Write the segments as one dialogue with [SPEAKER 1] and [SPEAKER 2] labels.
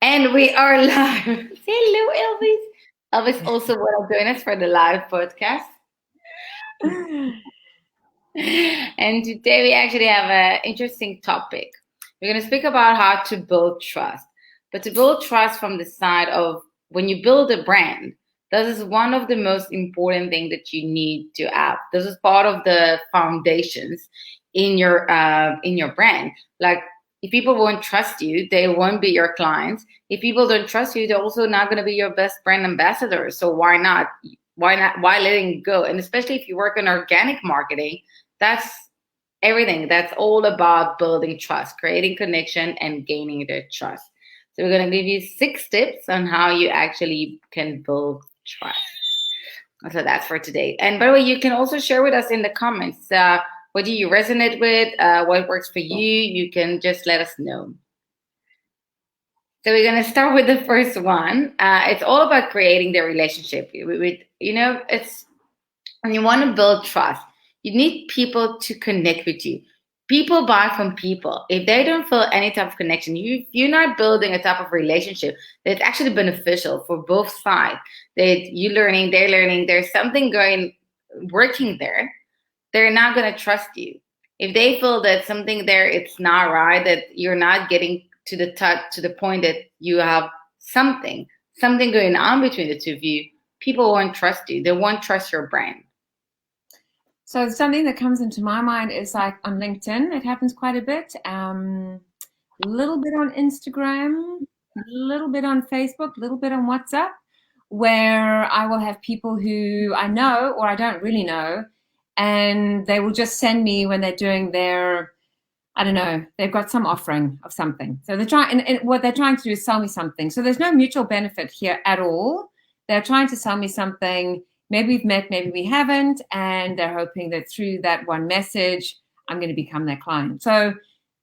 [SPEAKER 1] And we are live. Hello, Elvis. Elvis also want to join us for the live podcast. And today we actually have an interesting topic. We're going to speak about how to build trust. But to build trust from the side of when you build a brand, this is one of the most important things that you need to have. This is part of the foundations in your brand. Like if people won't trust you, they won't be your clients. If people don't trust you, they're also not going to be your best brand ambassador. So why not? Why not? Why letting it go? And especially if you work on organic marketing, that's everything. That's all about building trust, creating connection, and gaining their trust. So we're going to give you 6 tips on how you actually can build trust. So that's for today. And by the way, you can also share with us in the comments what do you resonate with, what works for you. You can just let us know. So we're going to start with the first one. It's all about creating the relationship. It's when you want to build trust, you need people to connect with you. People buy from people. If they don't feel any type of connection, you're not building a type of relationship that's actually beneficial for both sides. That you learning, they're learning, there's something working there. They're not going to trust you. If they feel that something there, it's not right, that you're not getting to the point that you have something going on between the two of you, people won't trust you. They won't trust your brand.
[SPEAKER 2] So something that comes into my mind is like on LinkedIn, it happens quite a bit. A little bit on Instagram, a little bit on Facebook, a little bit on WhatsApp, where I will have people who I know or I don't really know, and they will just send me when they're doing their, I don't know, they've got some offering of something. So they're trying, and what they're trying to do is sell me something. So there's no mutual benefit here at all. They're trying to sell me something. Maybe we've met, maybe we haven't, and they're hoping that through that one message, I'm going to become their client. So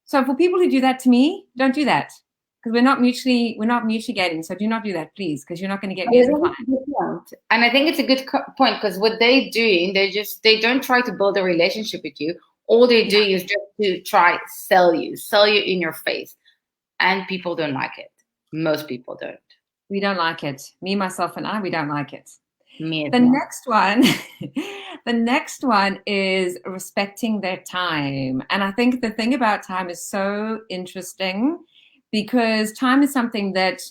[SPEAKER 2] for people who do that to me, don't do that, because we're not mutually getting. So do not do that, please, because you're not going to get me as a client.
[SPEAKER 1] And I think it's a good point, because what they do, they don't try to build a relationship with you. All they do is just to try sell you in your face, and people don't like it. Most people don't.
[SPEAKER 2] We don't like it. Me, myself, and I, we don't like it.
[SPEAKER 1] The
[SPEAKER 2] next one is respecting their time. And I think the thing about time is so interesting, because time is something that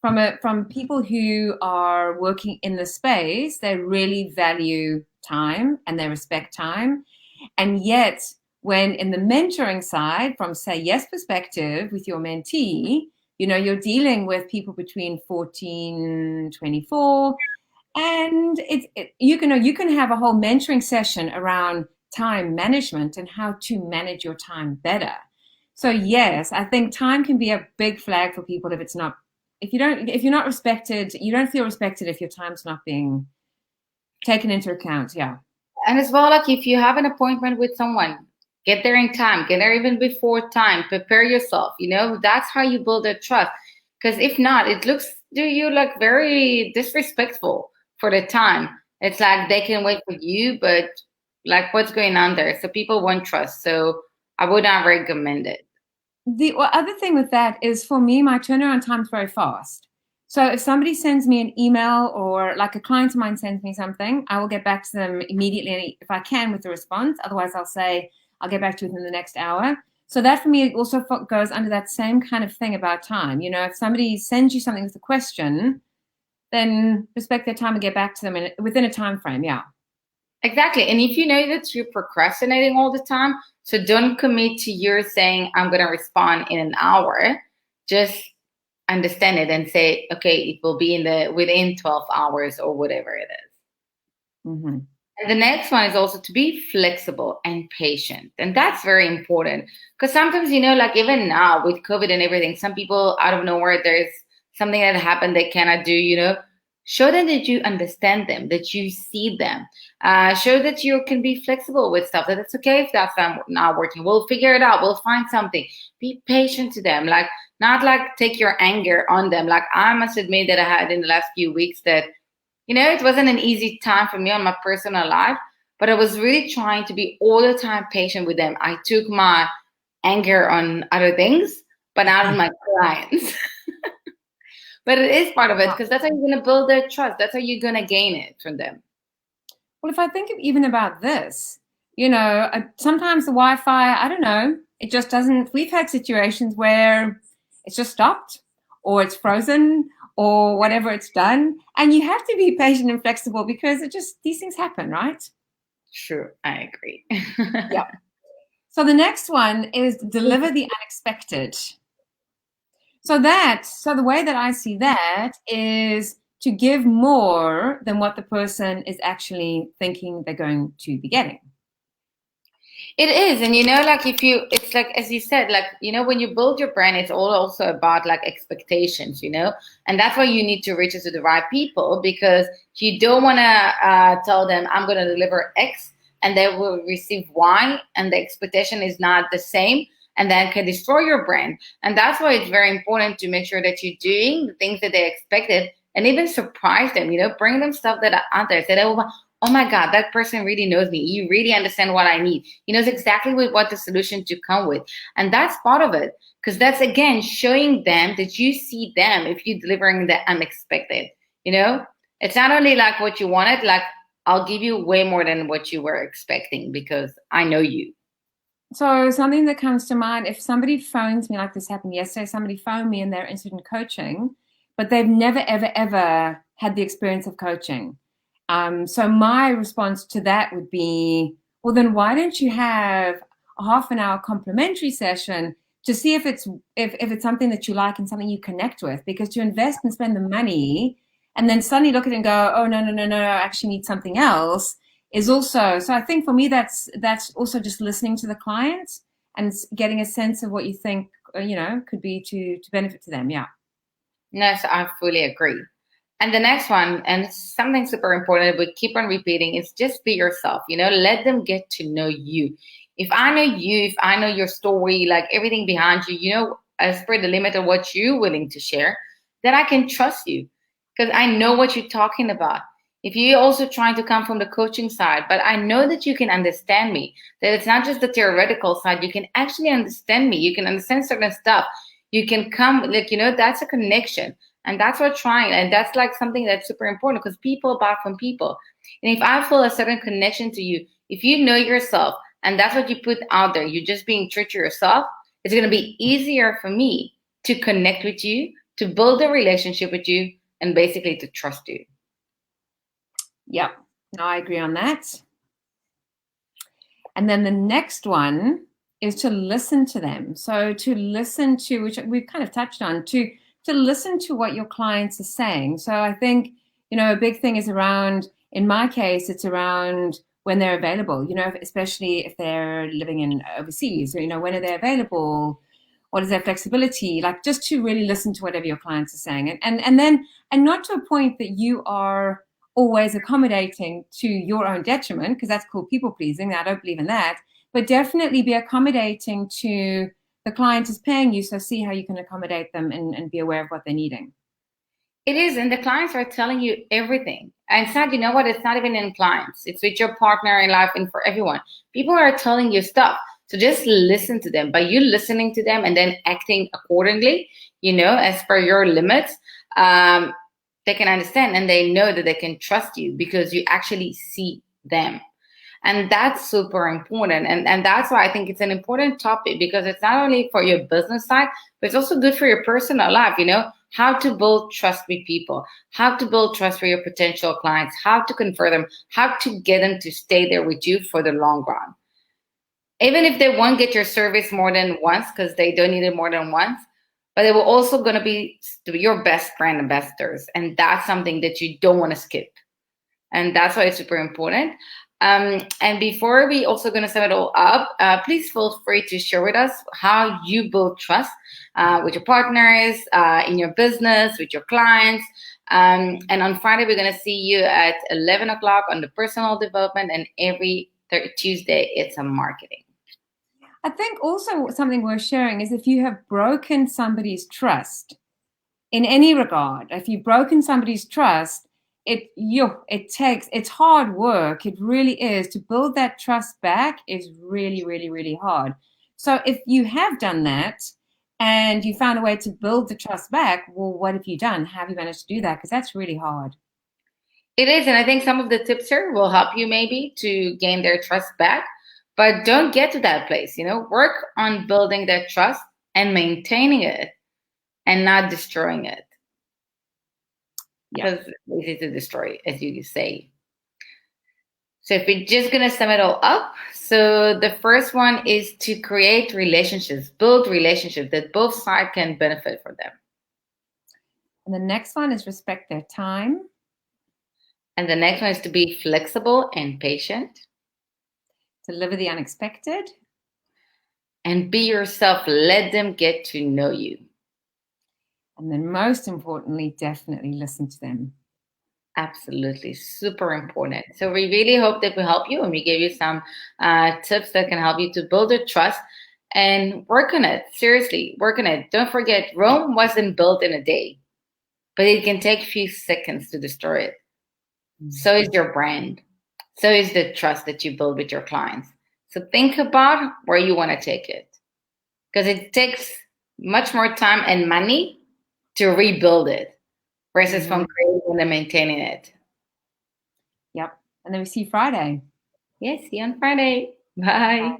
[SPEAKER 2] from people who are working in the space, they really value time and they respect time. And yet when in the mentoring side, from say yes perspective with your mentee, you're dealing with people between 14, 24, and you can have a whole mentoring session around time management and how to manage your time better. So yes, I think time can be a big flag for people if you're not respected, you don't feel respected if your time's not being taken into account. Yeah.
[SPEAKER 1] And as well, like if you have an appointment with someone, get there in time, get there even before time, prepare yourself. That's how you build that trust. Because if not, it looks to you like very disrespectful for the time. It's like they can wait for you, but like what's going on there? So people won't trust. So I would not recommend it.
[SPEAKER 2] The other thing with that is, for me, my turnaround time is very fast. So if somebody sends me an email, or like a client of mine sends me something, I will get back to them immediately if I can with the response. Otherwise, I'll say, I'll get back to you within the next hour. So that for me also goes under that same kind of thing about time. If somebody sends you something with a question, then respect their time and get back to them within a time frame. Yeah.
[SPEAKER 1] Exactly. And if you know that you're procrastinating all the time, so don't commit to your saying, I'm going to respond in an hour. Just understand it and say, okay, it will be within 12 hours or whatever it is.
[SPEAKER 2] Mm-hmm.
[SPEAKER 1] And the next one is also to be flexible and patient. And that's very important, because sometimes, like even now with COVID and everything, some people out of nowhere, there's something that happened they cannot do, show them that you understand them, that you see them. Show that you can be flexible with stuff, that it's okay if that's not working. We'll figure it out. We'll find something. Be patient to them. Like, not like take your anger on them. Like, I must admit that I had in the last few weeks that, it wasn't an easy time for me on my personal life, but I was really trying to be all the time patient with them. I took my anger on other things, but not with my clients. But it is part of it because that's how you're going to build their trust. That's how you're going to gain it from them.
[SPEAKER 2] Well, if I think of even about this, sometimes the Wi-Fi, I don't know, it just doesn't. We've had situations where it's just stopped or it's frozen or whatever it's done. And you have to be patient and flexible because these things happen, right?
[SPEAKER 1] True. I agree.
[SPEAKER 2] Yeah. So the next one is deliver the unexpected. So the way that I see that is to give more than what the person is actually thinking they're going to be getting.
[SPEAKER 1] It is. And it's like, as you said, like, when you build your brand, it's all also about like expectations, and that's why you need to reach out to the right people, because you don't want to tell them I'm going to deliver X and they will receive Y, and the expectation is not the same, and that can destroy your brand. And that's why it's very important to make sure that you're doing the things that they expected and even surprise them, bring them stuff that are out there. Say, oh my God, that person really knows me. You really understand what I need. He knows exactly what the solution to come with. And that's part of it, because that's, again, showing them that you see them if you're delivering the unexpected. It's not only like what you wanted, like, I'll give you way more than what you were expecting because I know you.
[SPEAKER 2] So something that comes to mind, if somebody phones me, like this happened yesterday, somebody phoned me and they're interested in coaching, but they've never, ever, ever had the experience of coaching. So my response to that would be, well, then why don't you have a half an hour complimentary session to see if it's something that you like and something you connect with? Because to invest and spend the money and then suddenly look at it and go, oh, no, I actually need something else, is also, so I think for me, that's also just listening to the client and getting a sense of what you think, could be to benefit to them. Yeah.
[SPEAKER 1] No, so I fully agree. And the next one, and something super important, we keep on repeating, is just be yourself. Let them get to know you. If I know you, if I know your story, like everything behind you, as per the limit of what you're willing to share, then I can trust you because I know what you're talking about. If you're also trying to come from the coaching side, but I know that you can understand me, that it's not just the theoretical side, you can actually understand me. You can understand certain stuff. You can come, that's a connection. And that's what trying. And that's like something that's super important because people buy from people. And if I feel a certain connection to you, if you know yourself and that's what you put out there, you're just being true to yourself, it's going to be easier for me to connect with you, to build a relationship with you, and basically to trust you.
[SPEAKER 2] Yep. No, I agree on that. And then the next one is to listen to them. So to listen to, which we've kind of touched on, to listen to what your clients are saying. So I think, a big thing is around, in my case, it's around when they're available, especially if they're living in overseas, or, when are they available? What is their flexibility? Like, just to really listen to whatever your clients are saying. And not to a point that you are always accommodating to your own detriment, because that's called people pleasing. I don't believe in that, but definitely be accommodating to the client is paying you, so see how you can accommodate them and be aware of what they're needing.
[SPEAKER 1] It is, and the clients are telling you everything. And it's not, it's not even in clients. It's with your partner in life and for everyone. People are telling you stuff. So just listen to them. By you listening to them and then acting accordingly, as per your limits, they can understand and they know that they can trust you because you actually see them. And that's super important. And that's why I think it's an important topic, because it's not only for your business side, but it's also good for your personal life, how to build trust with people, how to build trust for your potential clients, how to convert them, how to get them to stay there with you for the long run. Even if they won't get your service more than once, because they don't need it more than once, but they will also going to be your best brand ambassadors. And that's something that you don't want to skip. And that's why it's super important. And before we also going to sum it all up, please feel free to share with us how you build trust with your partners, in your business, with your clients. And on Friday, we're going to see you at 11 o'clock on the personal development, and every Tuesday, it's on marketing.
[SPEAKER 2] I think also something worth sharing is if you have broken somebody's trust in any regard, if you've broken somebody's trust, it's hard work. It really is. To build that trust back is really, really, really hard. So if you have done that, and you found a way to build the trust back, well, what have you done? How have you managed to do that? Because that's really hard.
[SPEAKER 1] It is, and I think some of the tips here will help you maybe to gain their trust back, but don't get to that place. Work on building that trust and maintaining it and not destroying it.
[SPEAKER 2] Yeah.
[SPEAKER 1] Because it's easy to destroy, as you say. So if we're just going to sum it all up, so the first one is to create relationships, build relationships that both sides can benefit from them.
[SPEAKER 2] And the next one is respect their time.
[SPEAKER 1] And the next one is to be flexible and patient.
[SPEAKER 2] Deliver the unexpected.
[SPEAKER 1] And be yourself. Let them get to know you.
[SPEAKER 2] And then most importantly, definitely listen to them.
[SPEAKER 1] Absolutely. Super important. So we really hope that we help you and we give you some tips that can help you to build a trust and work on it. Seriously, work on it. Don't forget, Rome wasn't built in a day, but it can take a few seconds to destroy it. So is your brand. So is the trust that you build with your clients. So think about where you want to take it, because it takes much more time and money to rebuild it versus from creating and maintaining it.
[SPEAKER 2] Yep. And then we see you Friday.
[SPEAKER 1] Yes, see you on Friday. Bye.